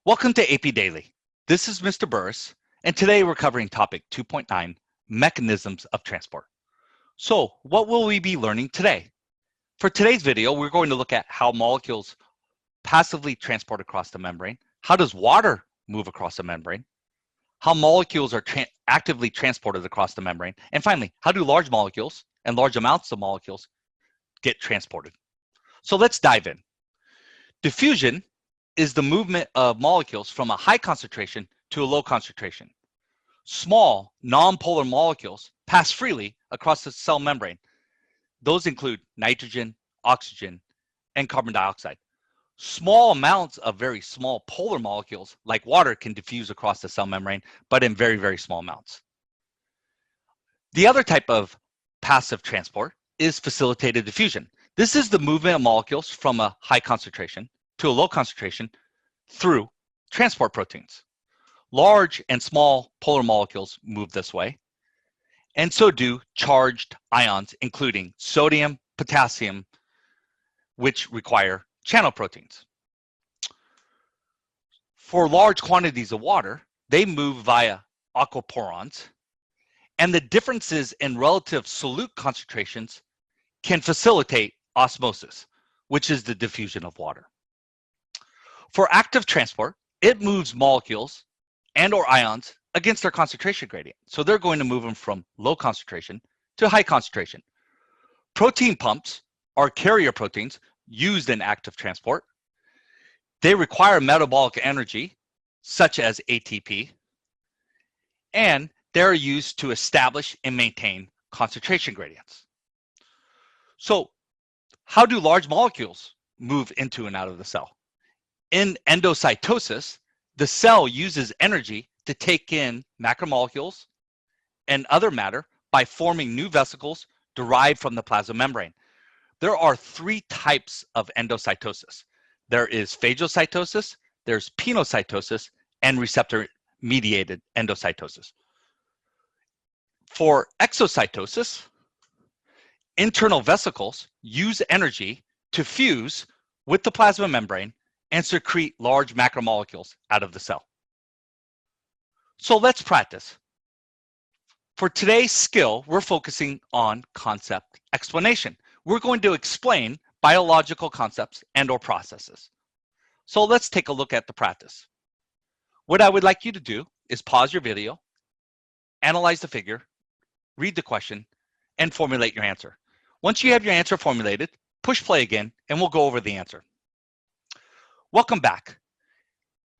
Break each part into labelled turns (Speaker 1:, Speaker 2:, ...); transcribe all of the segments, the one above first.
Speaker 1: Welcome to AP Daily. This is Mr. Burris, and today we're covering topic 2.9, mechanisms of transport. So what will we be learning today? For today's video, we're going to look at how molecules passively transport across the membrane. How does water move across the membrane? How molecules are actively transported across the membrane? And finally, how do large molecules and large amounts of molecules get transported? So let's dive in. Diffusion is the movement of molecules from a high concentration to a low concentration. Small, non-polar molecules pass freely across the cell membrane. Those include nitrogen, oxygen, and carbon dioxide. Small amounts of very small polar molecules, like water, can diffuse across the cell membrane, but in very, very small amounts. The other type of passive transport is facilitated diffusion. This is the movement of molecules from a high concentration to a low concentration through transport proteins. Large and small polar molecules move this way, and so do charged ions, including sodium, potassium, which require channel proteins. For large quantities of water, they move via aquaporons, and the differences in relative solute concentrations can facilitate osmosis, which is the diffusion of water. For active transport, it moves molecules and or ions against their concentration gradient. So they're going to move them from low concentration to high concentration. Protein pumps are carrier proteins used in active transport. They require metabolic energy, such as ATP, and they're used to establish and maintain concentration gradients. So how do large molecules move into and out of the cell? In endocytosis, the cell uses energy to take in macromolecules and other matter by forming new vesicles derived from the plasma membrane. There are three types of endocytosis. There is phagocytosis, there's pinocytosis, and receptor-mediated endocytosis. For exocytosis, internal vesicles use energy to fuse with the plasma membrane and secrete large macromolecules out of the cell. So let's practice. For today's skill, we're focusing on concept explanation. We're going to explain biological concepts and or processes. So let's take a look at the practice. What I would like you to do is pause your video, analyze the figure, read the question, and formulate your answer. Once you have your answer formulated, push play again, and we'll go over the answer. Welcome back.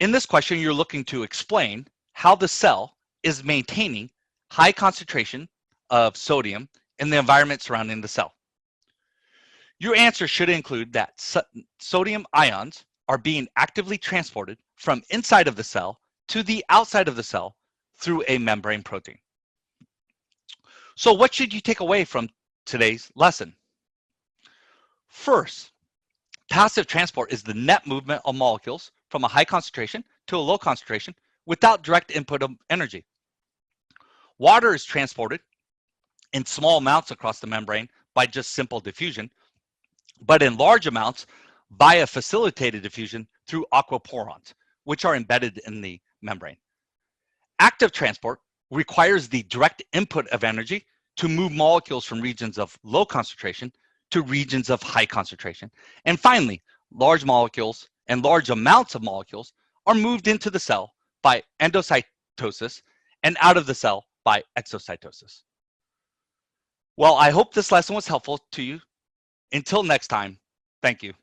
Speaker 1: In this question, you're looking to explain how the cell is maintaining high concentration of sodium in the environment surrounding the cell. Your answer should include that sodium ions are being actively transported from inside of the cell to the outside of the cell through a membrane protein. So what should you take away from today's lesson? First, passive transport is the net movement of molecules from a high concentration to a low concentration without direct input of energy. Water is transported in small amounts across the membrane by just simple diffusion, but in large amounts via facilitated diffusion through aquaporons, which are embedded in the membrane. Active transport requires the direct input of energy to move molecules from regions of low concentration to regions of high concentration. And finally, large molecules and large amounts of molecules are moved into the cell by endocytosis and out of the cell by exocytosis. Well, I hope this lesson was helpful to you. Until next time, thank you.